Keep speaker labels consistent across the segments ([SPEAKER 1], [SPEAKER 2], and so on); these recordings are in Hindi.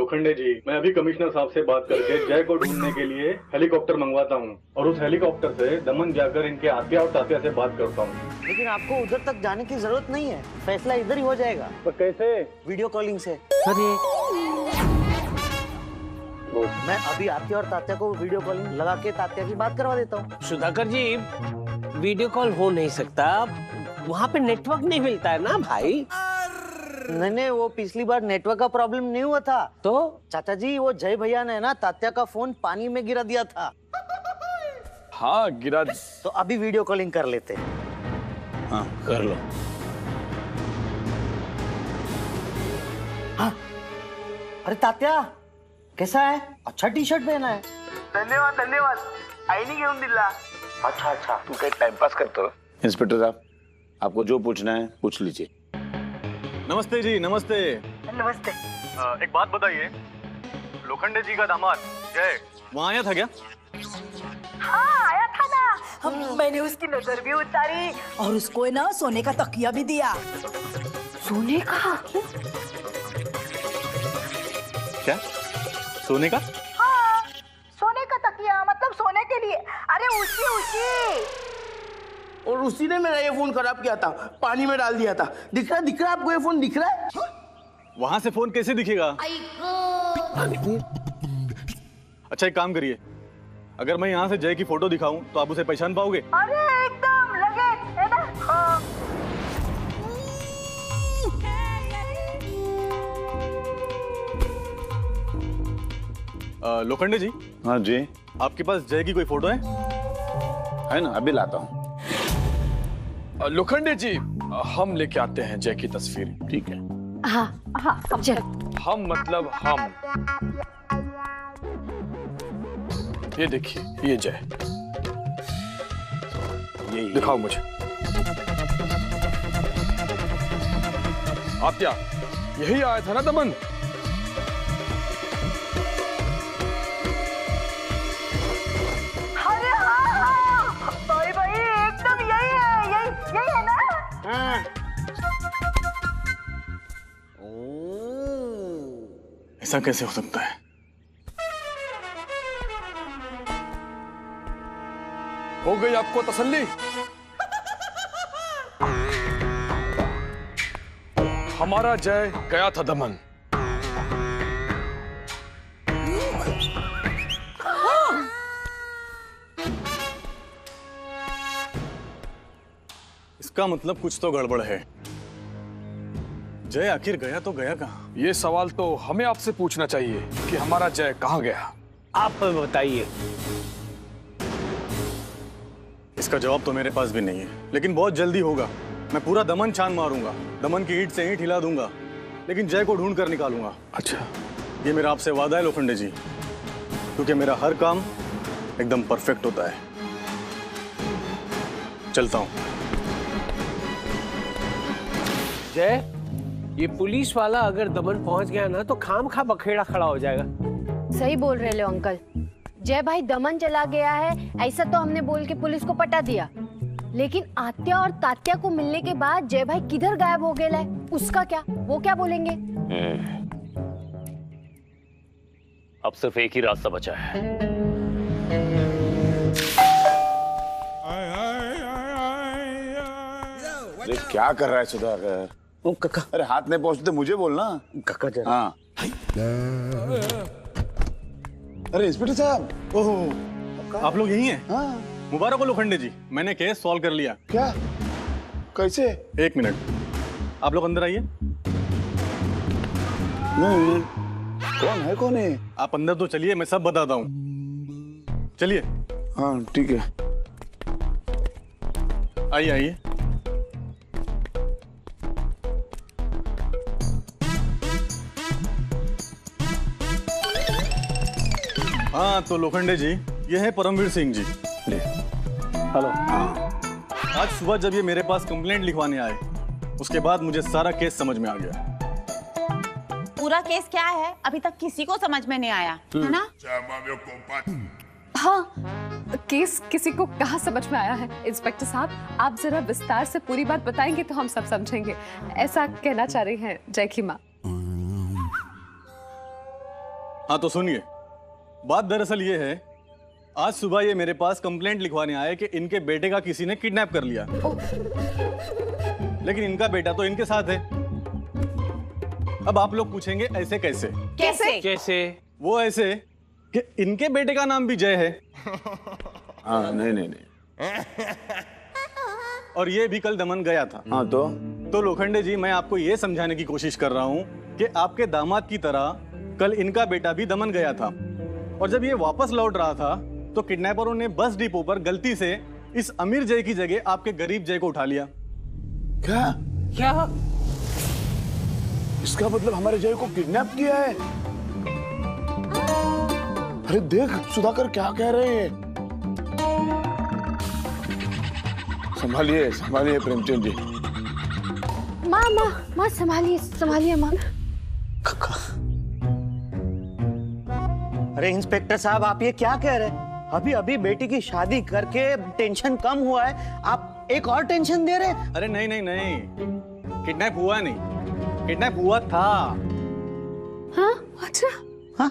[SPEAKER 1] लोखंडे जी, मैं अभी कमिश्नर साहब से बात करके जय को ढूंढने के लिए हेलीकॉप्टर मंगवाता हूँ और उस हेलीकॉप्टर से दमन जाकर इनके आत्या और तात्या से बात करता हूँ।
[SPEAKER 2] लेकिन आपको उधर तक जाने की जरूरत नहीं है, फैसला इधर ही हो जाएगा।
[SPEAKER 1] पर कैसे?
[SPEAKER 2] वीडियो कॉलिंग से। मैं अभी आत्या और तात्या को वीडियो कॉलिंग लगा के तात्या की बात करवा देता हूँ।
[SPEAKER 3] सुधाकर जी, वीडियो कॉल हो नहीं सकता, वहाँ पे नेटवर्क नहीं मिलता है ना भाई।
[SPEAKER 2] नहीं, वो पिछली बार नेटवर्क का प्रॉब्लम नहीं हुआ था।
[SPEAKER 3] तो
[SPEAKER 2] चाचा जी, वो जय भैया ने ना तात्या का फोन पानी में गिरा दिया था।
[SPEAKER 4] हाँ गिरा।
[SPEAKER 2] तो अभी वीडियो कॉलिंग कर लेते हैं।
[SPEAKER 4] हाँ कर लो।
[SPEAKER 2] हाँ। अरे तात्या, कैसा है? अच्छा टी शर्ट पहना है।
[SPEAKER 5] धन्यवाद धन्यवाद, आई नहीं घेऊन दिला।
[SPEAKER 2] अच्छा अच्छा,
[SPEAKER 4] तू कहीं टाइम पास करते हो? इंस्पेक्टर साहब, आपको जो पूछना है पूछ लीजिए।
[SPEAKER 1] नमस्ते जी, नमस्ते।
[SPEAKER 5] नमस्ते।
[SPEAKER 1] एक बात बताइए, लोखंडे जी का दामाद जय वहाँ आया था क्या?
[SPEAKER 5] हाँ आया था ना, मैंने उसकी नजर भी उतारी
[SPEAKER 6] और उसको ना सोने का तकिया भी दिया।
[SPEAKER 5] सोने का?
[SPEAKER 1] क्या सोने का?
[SPEAKER 5] हाँ, सोने का तकिया, मतलब सोने के लिए। अरे उसी
[SPEAKER 7] और उसी ने मेरा ये फोन खराब किया था, पानी में डाल दिया था। दिख रहा आपको ये फोन दिख रहा है?
[SPEAKER 1] वहाँ से फोन कैसे दिखेगा? अच्छा एक काम करिए, अगर मैं यहाँ से जय की फोटो दिखाऊं तो आप उसे पहचान पाओगे?
[SPEAKER 5] अरे एकदम लगे है ना? हाँ।
[SPEAKER 1] लोखंडे जी।
[SPEAKER 4] हाँ जी।
[SPEAKER 1] आपके पास जय की कोई फोटो है?
[SPEAKER 4] है ना, अभी लाता हूँ।
[SPEAKER 8] लोखंडे जी, हम लेके आते हैं जय की तस्वीर।
[SPEAKER 4] ठीक है।
[SPEAKER 6] हाँ हाँ, चल।
[SPEAKER 8] हम मतलब हम। ये देखिए, ये जय।
[SPEAKER 4] ये
[SPEAKER 8] दिखाओ मुझे। आत्या, यही आया था ना दमन?
[SPEAKER 5] अरे हाँ, भाई भाई एकदम यही है, यही है ना?
[SPEAKER 2] हाँ।
[SPEAKER 1] ऐसा कैसे हो सकता है?
[SPEAKER 8] हो गई आपको तसल्ली? हमारा जय गया था दमन।
[SPEAKER 1] इसका मतलब कुछ तो गड़बड़ है। जय आखिर गया तो गया कहाँ?
[SPEAKER 8] ये सवाल तो हमें आपसे पूछना चाहिए कि हमारा जय कहाँ गया।
[SPEAKER 3] आप बताइए।
[SPEAKER 1] इसका जवाब तो मेरे पास भी नहीं है, लेकिन बहुत जल्दी होगा। मैं पूरा दमन छान मारूंगा, दमन की ईंट से ईंट हिला दूंगा, लेकिन जय को ढूंढ कर निकालूंगा।
[SPEAKER 8] अच्छा,
[SPEAKER 1] ये मेरा आपसे वादा है लोखंडे जी, क्योंकि मेरा हर काम एकदम परफेक्ट होता है। चलता हूं।
[SPEAKER 3] जय, ये पुलिस वाला अगर दमन पहुंच गया ना तो खाम खा बखेड़ा खड़ा हो जाएगा।
[SPEAKER 9] सही बोल रहे हो अंकल। जय भाई दमन चला गया है ऐसा तो हमने बोल के पुलिस को पटा दिया, लेकिन आत्या और तात्या को मिलने के बाद जय भाई किधर गायब हो गया है, उसका क्या? वो क्या बोलेंगे?
[SPEAKER 10] अब सिर्फ एक ही रास्ता बचा है।
[SPEAKER 4] अरे क्या कर रहा है सुधाकर?
[SPEAKER 2] काका।
[SPEAKER 4] अरे हाथ नहीं पहुंचते मुझे बोलना।
[SPEAKER 2] काका जरा।
[SPEAKER 4] हाँ। अरे इंस्पेक्टर साहब।
[SPEAKER 1] ओहो, आप लोग यही हैं?
[SPEAKER 4] हाँ।
[SPEAKER 1] मुबारक हो लोखंडे जी, मैंने केस सॉल्व कर लिया।
[SPEAKER 4] क्या? कैसे?
[SPEAKER 1] एक मिनट, आप लोग अंदर आइए।
[SPEAKER 4] नहीं, कौन है?
[SPEAKER 1] आप अंदर तो चलिए, मैं सब बताता हूँ। चलिए।
[SPEAKER 4] हाँ ठीक है।
[SPEAKER 1] आइए आइए। हाँ तो लोखंडे जी, ये है परमवीर सिंह जी। हेलो। आज सुबह जब ये मेरे पास कंप्लेंट लिखवाने आए, उसके बाद मुझे सारा केस समझ में आ गया।
[SPEAKER 11] पूरा केस क्या है अभी तक किसी को समझ में नहीं आया, है ना?
[SPEAKER 6] हाँ, केस किसी को कहाँ समझ में आया है? इंस्पेक्टर साहब, आप जरा विस्तार से पूरी बात बताएंगे तो हम सब समझेंगे। ऐसा कहना चाह रही हैं जय की माँ।
[SPEAKER 1] हाँ तो सुनिए, बात दरअसल ये है, आज सुबह ये मेरे पास कंप्लेंट लिखवाने आए कि इनके बेटे का किसी ने किडनैप कर लिया। लेकिन इनका बेटा तो इनके साथ है। अब आप लोग पूछेंगे ऐसे कैसे?
[SPEAKER 11] कैसे?
[SPEAKER 3] कैसे?
[SPEAKER 1] वो ऐसे कि इनके बेटे का नाम भी जय है।
[SPEAKER 4] हाँ नहीं।
[SPEAKER 1] और ये भी कल दमन गया था।
[SPEAKER 4] हाँ
[SPEAKER 1] तो लोखंडे जी, मैं आपको ये समझाने की कोशिश कर रहा हूँ कि आपके दामाद की तरह कल इनका बेटा भी दमन गया था, और जब ये वापस लौट रहा था तो किडनैपरों ने बस डिपो पर गलती से इस अमीर जय की जगह आपके गरीब जय को उठा लिया।
[SPEAKER 3] क्या?
[SPEAKER 4] इसका मतलब हमारे जय को किडनैप किया है? अरे देख सुधाकर क्या कह रहे हैं। संभालिए प्रेमचंद जी।
[SPEAKER 9] माँ संभालिए माँ।
[SPEAKER 2] अरे इंस्पेक्टर साहब, आप ये क्या कह रहे हैं? अभी बेटी की शादी करके टेंशन कम हुआ है, आप एक और टेंशन दे रहे हैं?
[SPEAKER 1] अरे नहीं, किडनैप हुआ नहीं, किडनैप हुआ था।
[SPEAKER 9] हाँ अच्छा।
[SPEAKER 2] हाँ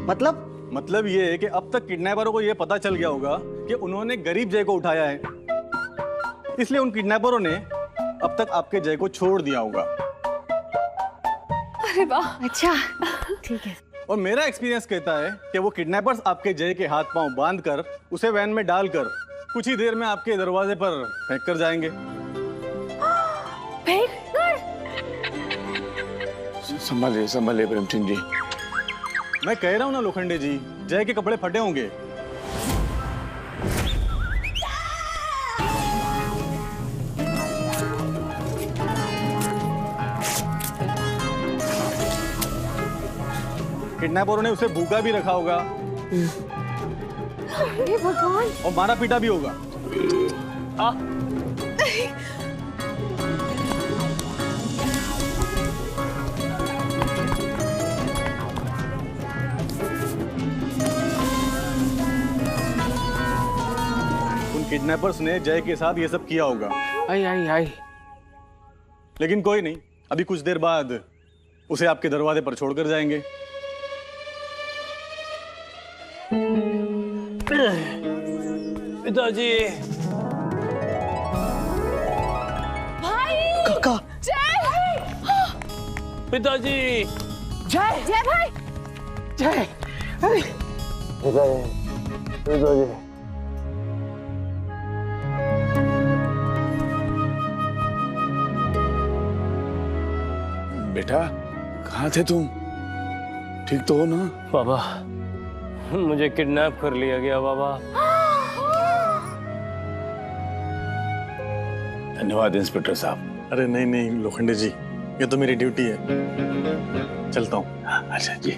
[SPEAKER 1] मतलब ये है कि अब तक किडनैपरों को ये पता चल गया होगा कि उन्होंने गरीब जय को उठाया है, इसलिए उन किडनैपरों ने अब तक आपके जय को छोड़ दिया होगा।
[SPEAKER 6] अरे वाह,
[SPEAKER 9] अच्छा ठीक है।
[SPEAKER 1] और मेरा एक्सपीरियंस कहता है कि वो किडनैपर्स आपके जय के हाथ पांव बांधकर उसे वैन में डालकर कुछ ही देर में आपके दरवाजे पर फेंक कर जाएंगे।
[SPEAKER 4] संभालिए प्रेमचंद जी।
[SPEAKER 1] मैं कह रहा हूं ना लोखंडे जी, जय के कपड़े फटे होंगे। किडनैपरों ने उसे भूखा भी रखा होगा।
[SPEAKER 9] अरे भगवान।
[SPEAKER 1] और मारा पीटा भी होगा। उन किडनैपर्स ने जय के साथ ये सब किया होगा।
[SPEAKER 3] आई।
[SPEAKER 1] लेकिन कोई नहीं, अभी कुछ देर बाद उसे आपके दरवाजे पर छोड़कर जाएंगे।
[SPEAKER 3] पिताजी।
[SPEAKER 9] भाई।
[SPEAKER 2] काका।
[SPEAKER 9] जय।
[SPEAKER 3] पिताजी।
[SPEAKER 9] जय भाई।
[SPEAKER 3] जय।
[SPEAKER 4] बेटा कहाँ थे तुम? ठीक तो हो ना?
[SPEAKER 10] बाबा, मुझे किडनैप कर लिया गया बाबा।
[SPEAKER 4] धन्यवाद इंस्पेक्टर साहब।
[SPEAKER 1] अरे नहीं लोखंडे जी, ये तो मेरी ड्यूटी है, चलता हूँ।
[SPEAKER 4] अच्छा जी।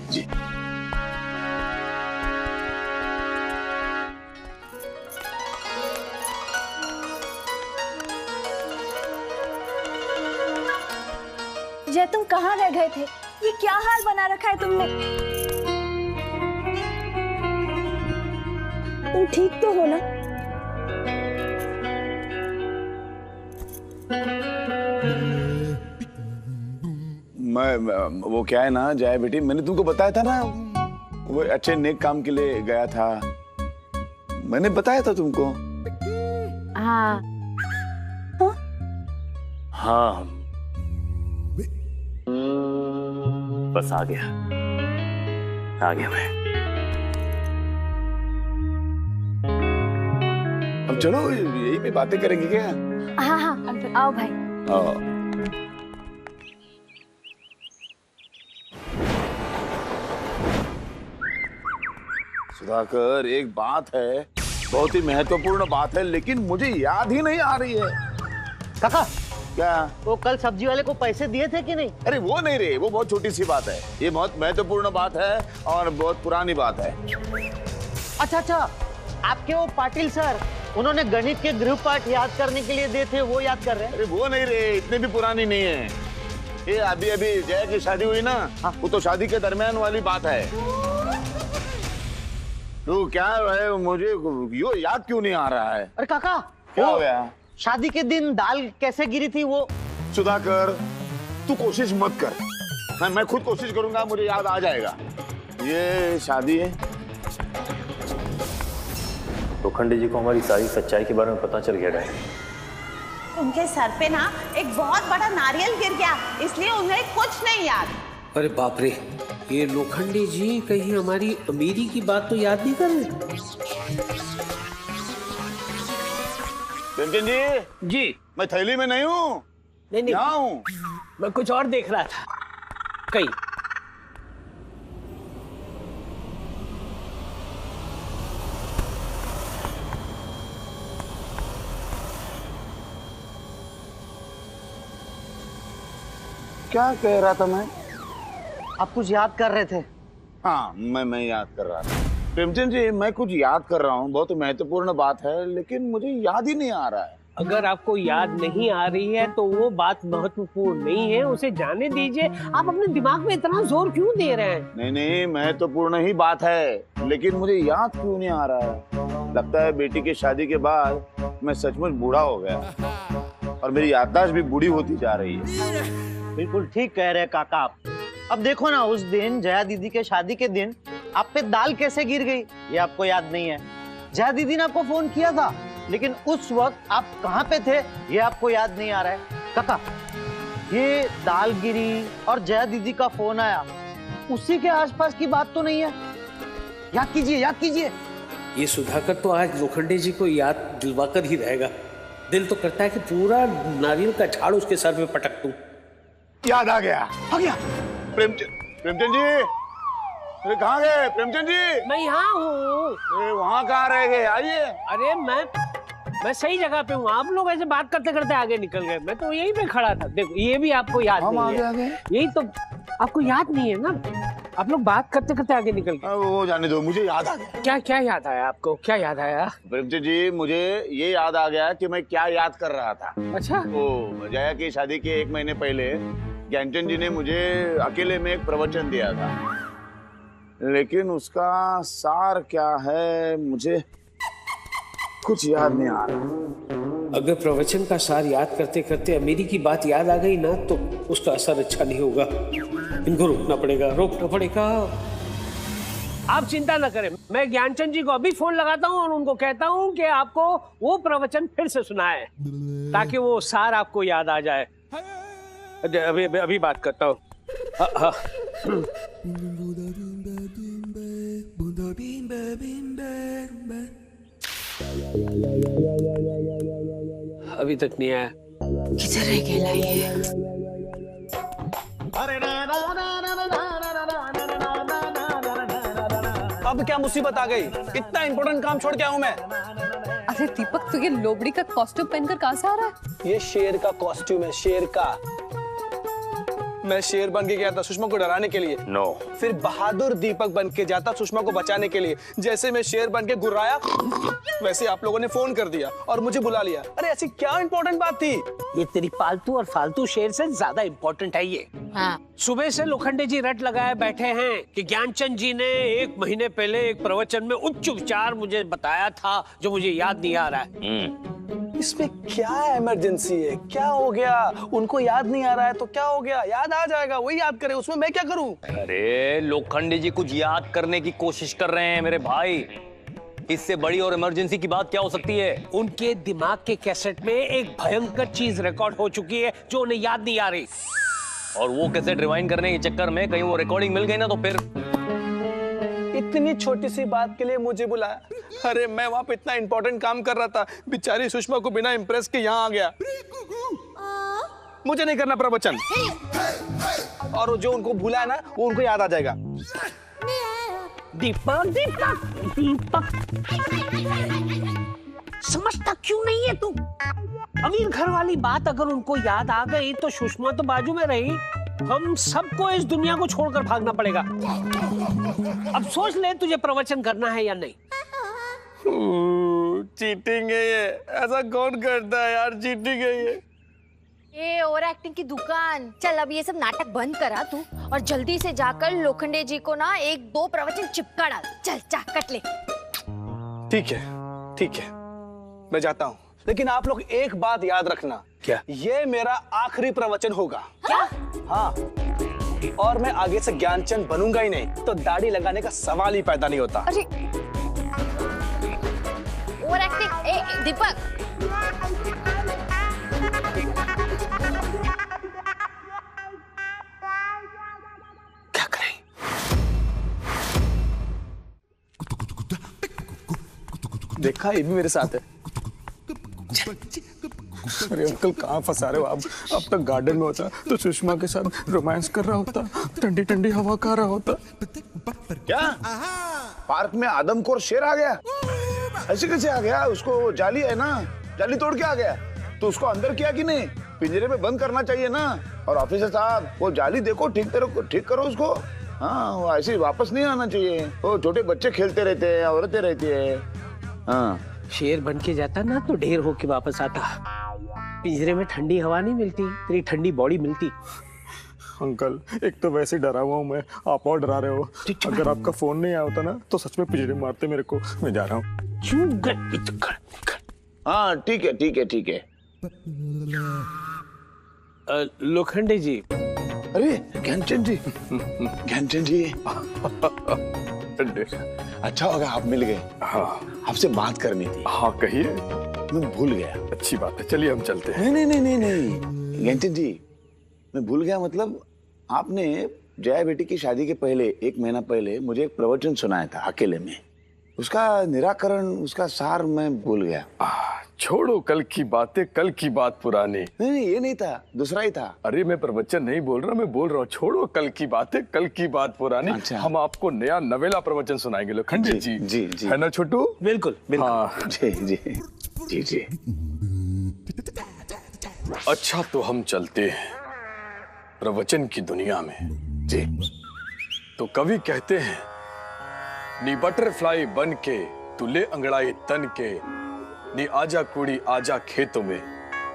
[SPEAKER 5] जय, तुम कहाँ रह गए थे? ये क्या हाल बना रखा है तुमने? तुम ठीक तो हो ना?
[SPEAKER 4] वो क्या है ना जया बेटी, मैंने तुमको बताया था ना, वो अच्छे नेक काम के लिए गया था, मैंने बताया था तुमको।
[SPEAKER 9] हाँ।
[SPEAKER 10] हाँ, बस आ गया मैं।
[SPEAKER 4] अब चलो यही पे बातें करेंगे क्या?
[SPEAKER 9] हाँ आओ भाई।
[SPEAKER 4] आओ। सुधाकर, एक बात है, बहुत ही महत्वपूर्ण बात है, लेकिन मुझे याद ही नहीं आ रही है।
[SPEAKER 2] काका,
[SPEAKER 4] क्या?
[SPEAKER 2] वो कल सब्जी वाले को पैसे दिए थे कि नहीं?
[SPEAKER 4] अरे वो नहीं रे, वो बहुत छोटी सी बात है, ये बहुत महत्वपूर्ण बात है और बहुत पुरानी बात है।
[SPEAKER 2] अच्छा, आपके वो पाटिल सर, उन्होंने गणित के गृह पाठ याद करने के लिए दिए थे, वो याद कर रहे हैं?
[SPEAKER 4] अरे वो नहीं रे, इतनी भी पुरानी नहीं है ये। अभी जय की शादी हुई ना, वो तो शादी के दरमियान वाली बात है। तो क्या है, मुझे यो याद क्यों नहीं आ रहा है?
[SPEAKER 2] अरे काका,
[SPEAKER 4] क्या हो गया?
[SPEAKER 2] शादी के दिन दाल कैसे गिरी थी वो?
[SPEAKER 4] सुधाकर, तू कोशिश मत कर, मैं खुद कोशिश करूंगा, मुझे याद आ जाएगा। ये शादी है।
[SPEAKER 10] लोखंडे जी को हमारी सारी सच्चाई के बारे में पता चल गया है।
[SPEAKER 11] उनके सर पे ना एक बहुत बड़ा नारियल गिर गया, इसलिए उन्हें कुछ नहीं याद।
[SPEAKER 3] अरे बाप रे, ये लोखंडे जी कहीं हमारी अमीरी की बात तो याद नहीं कर रहे?
[SPEAKER 4] प्रेमचंद जी,
[SPEAKER 3] जी
[SPEAKER 4] मैं थैली में नहीं हूँ,
[SPEAKER 3] नहीं
[SPEAKER 4] यहाँ हूँ।
[SPEAKER 3] मैं कुछ और देख रहा था कहीं।
[SPEAKER 4] क्या कह रहा था मैं?
[SPEAKER 2] आप कुछ याद कर रहे थे?
[SPEAKER 4] हाँ, मैं याद कर रहा था। प्रेमचंद जी, मैं कुछ याद कर रहा हूँ, बहुत महत्वपूर्ण बात है, लेकिन मुझे याद ही नहीं आ रहा है।
[SPEAKER 3] अगर आपको याद नहीं आ रही है तो वो बात महत्वपूर्ण नहीं है, उसे जाने दीजिए। आप अपने दिमाग में इतना जोर क्यों दे रहे हैं?
[SPEAKER 4] नहीं, महत्वपूर्ण ही बात है, लेकिन मुझे याद क्यों नहीं आ रहा है। लगता है बेटी की शादी के बाद मैं सचमुच बूढ़ा हो गया और मेरी याददाश्त भी बूढ़ी होती जा रही है।
[SPEAKER 2] बिल्कुल ठीक कह रहे हैं काका आप। अब देखो ना, उस दिन जया दीदी के शादी के दिन आप पे दाल कैसे गिर गई, ये आपको याद नहीं है। जया दीदी ने आपको फोन किया था, लेकिन उस वक्त आप कहाँ पे थे ये आपको याद नहीं आ रहा है। काका, ये दाल गिरी और जया दीदी का फोन आया, उसी के आसपास की बात तो नहीं है? याद कीजिए, याद कीजिए।
[SPEAKER 3] ये सुधाकर तो आज लोखंडे जी को याद दिलवा कर ही रहेगा। दिल तो करता है कि पूरा नारियल का झाड़ उसके सर पे पटक दूं।
[SPEAKER 4] याद आ गया। प्रेमचंद जी, अरे कहाँ गए प्रेमचंद जी?
[SPEAKER 3] मैं यहाँ हूँ।
[SPEAKER 4] वहाँ कहाँ रह गए? आइए।
[SPEAKER 3] अरे मैं सही जगह पे हूँ। आप लोग ऐसे बात करते करते आगे निकल गए, मैं तो यहीं पे खड़ा था। देखो, ये भी आपको याद नहीं है। यही तो आपको याद नहीं है ना, आप लोग बात करते करते आगे निकल गए।
[SPEAKER 4] वो जाने दो, मुझे याद आ गया।
[SPEAKER 3] क्या याद आया आपको? क्या याद आया?
[SPEAKER 4] प्रेमचंद जी, मुझे ये याद आ गया कि मैं क्या याद कर रहा था।
[SPEAKER 3] अच्छा।
[SPEAKER 4] वो जया की शादी के 1 महीने पहले ज्ञानचंद जी ने मुझे अकेले में एक प्रवचन दिया था, लेकिन उसका सार क्या है मुझे कुछ याद नहीं आ रहा।
[SPEAKER 3] अगर प्रवचन का सार याद करते करते अमीरी की बात याद आ गई ना, तो उसका असर अच्छा नहीं होगा। इनको रोकना पड़ेगा। आप चिंता न करें, मैं ज्ञानचंद जी को अभी फोन लगाता हूँ और उनको कहता हूँ कि आपको वो प्रवचन फिर से सुनाए, ताकि वो सार आपको याद आ जाए। अभी बात करता हूँ। अभी तक नहीं आया।
[SPEAKER 11] किधर रह गया ये?
[SPEAKER 12] अब क्या मुसीबत आ गई? इतना इंपॉर्टेंट काम छोड़ के आऊं मैं।
[SPEAKER 6] अरे दीपक, तो ये लोबड़ी का कॉस्ट्यूम पहनकर कहाँ से आ रहा है?
[SPEAKER 12] ये शेर का कॉस्ट्यूम है, शेर का। मैं शेर बन के गया था सुषमा को डराने के लिए।
[SPEAKER 10] नो।
[SPEAKER 12] फिर बहादुर दीपक बन के जाता सुषमा को बचाने के लिए। जैसे मैं शेर बन के गुर्राया, वैसे आप लोगों ने फोन कर दिया और मुझे बुला लिया। अरे ऐसी क्या इंपॉर्टेंट बात थी?
[SPEAKER 3] ये तेरी पालतू और फालतू शेर से ज्यादा इंपॉर्टेंट है ये।
[SPEAKER 11] हाँ।
[SPEAKER 3] सुबह से लोखंडे जी रट लगाए बैठे हैं कि ज्ञानचंद जी ने 1 महीने पहले एक प्रवचन में उच्च विचार मुझे बताया था, जो मुझे याद नहीं आ रहा है।
[SPEAKER 12] इसमें क्या इमरजेंसी है? क्या हो गया? उनको याद नहीं आ रहा है तो क्या हो गया? याद आ जाएगा, वही याद करे, उसमें मैं क्या करूं?
[SPEAKER 10] अरे लोखंडे जी कुछ याद करने की कोशिश कर रहे हैं मेरे भाई। इससे बड़ी और इमरजेंसी की बात क्या हो सकती है?
[SPEAKER 3] उनके दिमाग के कैसेट में एक भयंकर चीज रिकॉर्ड हो चुकी है जो उन्हें याद नहीं आ रही।
[SPEAKER 10] और वो कैसेट रिवाइंड करने के चक्कर में कहीं वो रिकॉर्डिंग मिल गई ना, तो फिर
[SPEAKER 12] इतनी छोटी सी बात के लिए मुझे बुलाया? अरे मैं वहां पे इतना इंपॉर्टेंट काम कर रहा था, बेचारी सुषमा को बिना इम्प्रेस के यहाँ आ गया। मुझे नहीं करना प्रवचन, और जो उनको भूला है ना, वो उनको याद आ जाएगा।
[SPEAKER 3] दीपक दीपक दीपक, समझता क्यों नहीं है तू? अमीर घर वाली बात अगर उनको याद आ गई तो सुषमा तो बाजू में रही, हम सबको इस दुनिया को छोड़कर भागना पड़ेगा। अब सोच ले, तुझे प्रवचन करना है या नहीं?
[SPEAKER 12] चीटिंग है ये, ऐसा कौन करता है यार? चीटिंग है
[SPEAKER 9] ये ओवर एक्टिंग की दुकान। चल अब ये सब नाटक बंद करा तू, और जल्दी से जाकर लोखंडे जी को ना 1-2 प्रवचन चिपका डाल। चल चा कट ले।
[SPEAKER 12] ठीक है, मैं जाता हूँ, लेकिन आप लोग एक बात याद रखना।
[SPEAKER 3] क्या?
[SPEAKER 12] ये मेरा आखिरी प्रवचन होगा।
[SPEAKER 9] क्या?
[SPEAKER 12] हाँ। और मैं आगे से ज्ञानचंद बनूंगा ही नहीं, तो दाढ़ी लगाने का सवाल ही पैदा नहीं होता।
[SPEAKER 6] अरे
[SPEAKER 9] ओवर एक्टिंग। ए दीपक,
[SPEAKER 12] क्या करें? देखा, ये भी मेरे साथ है। अरे अंकल, कहाँ फंसा रहे हो आप? अब तक गार्डन में होता तो सुषमा के साथ रोमांस कर रहा होता, ठंडी ठंडी हवा खा रहा होता।
[SPEAKER 4] क्या पार्क में आदमखोर शेर आ गया? ऐसे कैसे आ गया? उसको जाली है ना, जाली तोड़ के आ गया। तो उसको अंदर किया कि नहीं? पिंजरे में बंद करना चाहिए ना। और ऑफिसर साहब, वो जाली देखो, ठीक करो उसको। हाँ, वो ऐसे वापस नहीं आना चाहिए। वो छोटे बच्चे खेलते रहते हैं, औरतें रहती है। हाँ,
[SPEAKER 3] शेर बन के जाता ना तो ढेर होके वापस आता। पिंजरे में ठंडी हवा नहीं मिलती, तेरी ठंडी बॉडी मिलती।
[SPEAKER 12] अंकल, एक तो वैसे डरा हुआ हूँ मैं, आप और डरा रहे हो। अगर आपका फोन नहीं आया होता ना तो सच में पिंजरे मारते मेरे को। मैं जा रहा हूँ।
[SPEAKER 4] हाँ, ठीक है।
[SPEAKER 3] लोखंडे जी।
[SPEAKER 4] अरे ज्ञानचंद जी अच्छा होगा आप मिल गए।
[SPEAKER 12] हाँ,
[SPEAKER 4] आपसे बात करनी थी।
[SPEAKER 12] हाँ कहिए।
[SPEAKER 4] मैं भूल गया।
[SPEAKER 12] अच्छी बात है, चलिए हम चलते हैं।
[SPEAKER 4] नहीं ज्ञानचंद जी, मैं भूल गया। मतलब आपने जया बेटी की शादी के पहले 1 महीना पहले मुझे एक प्रवचन सुनाया था अकेले में। उसका निराकरण, उसका सार मैं भूल गया।
[SPEAKER 8] छोड़ो कल की बातें, कल की बात पुरानी।
[SPEAKER 4] नहीं, ये नहीं था, दूसरा ही था।
[SPEAKER 8] अरे मैं प्रवचन नहीं बोल रहा, मैं बोल रहा हूँ छोड़ो कल की बातें, कल की बात पुरानी।
[SPEAKER 4] अच्छा।
[SPEAKER 8] हम आपको नया नवेला प्रवचन सुनाएंगे लोखंडे जी।
[SPEAKER 4] जी
[SPEAKER 8] है ना छोटू?
[SPEAKER 3] बिल्कुल।
[SPEAKER 8] हाँ
[SPEAKER 4] जी।
[SPEAKER 8] अच्छा, तो हम चलते हैं प्रवचन की दुनिया में।
[SPEAKER 4] जी।
[SPEAKER 8] तो कवि कहते हैं, नी बटरफ्लाई बन के तू ले अंगड़ाई तन के, नी आजा कुड़ी आजा खेतों में,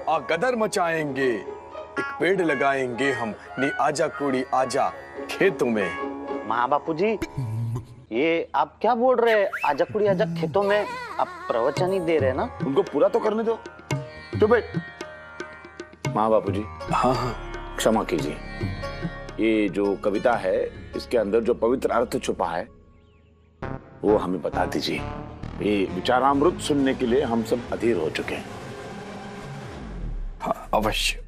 [SPEAKER 8] आ गदर मचाएंगे, एक पेड़ लगाएंगे हम, नी आजा कुड़ी आजा खेतों में।
[SPEAKER 2] माँ बापू जी, ये आप क्या बोल रहे हैं? आजा कुड़ी आजा खेतों में? आप प्रवचन ही दे रहे हैं ना?
[SPEAKER 4] उनको पूरा तो करने दो। तो बैठ। माँ बापू जी,
[SPEAKER 8] हाँ,
[SPEAKER 4] क्षमा कीजिए। ये जो कविता है, इसके अंदर जो पवित्र अर्थ छुपा है वो हमें बता दीजिए। ये विचारामृत सुनने के लिए हम सब अधीर हो चुके हैं।
[SPEAKER 8] हाँ अवश्य।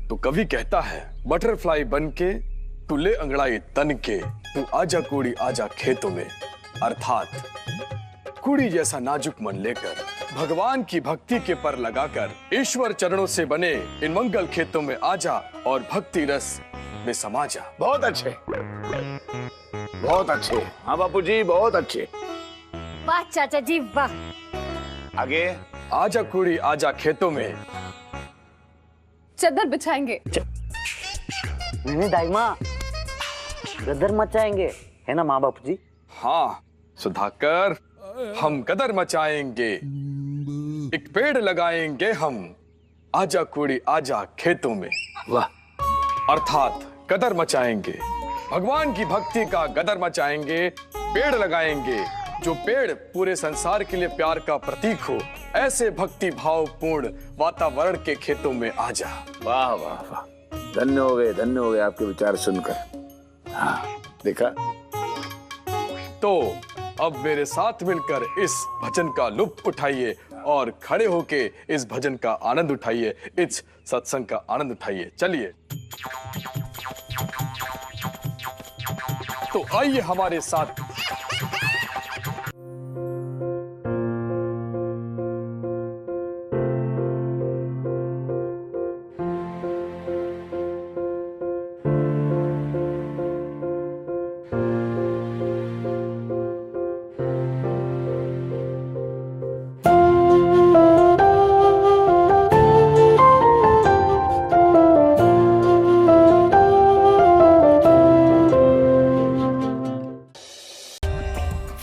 [SPEAKER 8] तो कवि कहता है, बटरफ्लाई बन के तू ले अंगड़ाई तन के, तू आजा कुड़ी आजा खेतों में। अर्थात कुड़ी जैसा नाजुक मन लेकर, भगवान की भक्ति के पर लगाकर, ईश्वर चरणों से बने इन मंगल खेतों में आजा और भक्ति रस में समा जा।
[SPEAKER 4] बहुत अच्छे। हाँ बापू जी, बहुत अच्छे।
[SPEAKER 9] वाह चाचा जी वाह।
[SPEAKER 4] आगे।
[SPEAKER 8] आजा कुड़ी आजा खेतों में
[SPEAKER 6] चद्दर बिछाएंगे।
[SPEAKER 2] नहीं दाई माँ, गदर मचाएंगे, है ना माँ बापू जी?
[SPEAKER 8] हाँ सुधाकर, हम गदर मचाएंगे, एक पेड़ लगाएंगे हम, आजा कुड़ी आजा खेतों में।
[SPEAKER 4] वाह।
[SPEAKER 8] अर्थात गदर मचाएंगे, भगवान की भक्ति का गदर मचाएंगे, पेड़ लगाएंगे, जो पेड़ पूरे संसार के लिए प्यार का प्रतीक हो, ऐसे भक्ति भाव पूर्ण वातावरण के खेतों में आजा।
[SPEAKER 4] वाह वाह वाह, धन्य हो गए आपके विचार सुनकर। हाँ देखा।
[SPEAKER 8] तो अब मेरे साथ मिलकर इस भजन का लुत्फ उठाइए और खड़े होके इस भजन का आनंद उठाइए, इस सत्संग का आनंद उठाइए। चलिए, तो आइए हमारे साथ।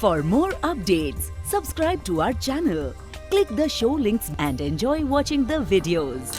[SPEAKER 13] For more updates, subscribe to our channel, click the show links and enjoy watching the videos.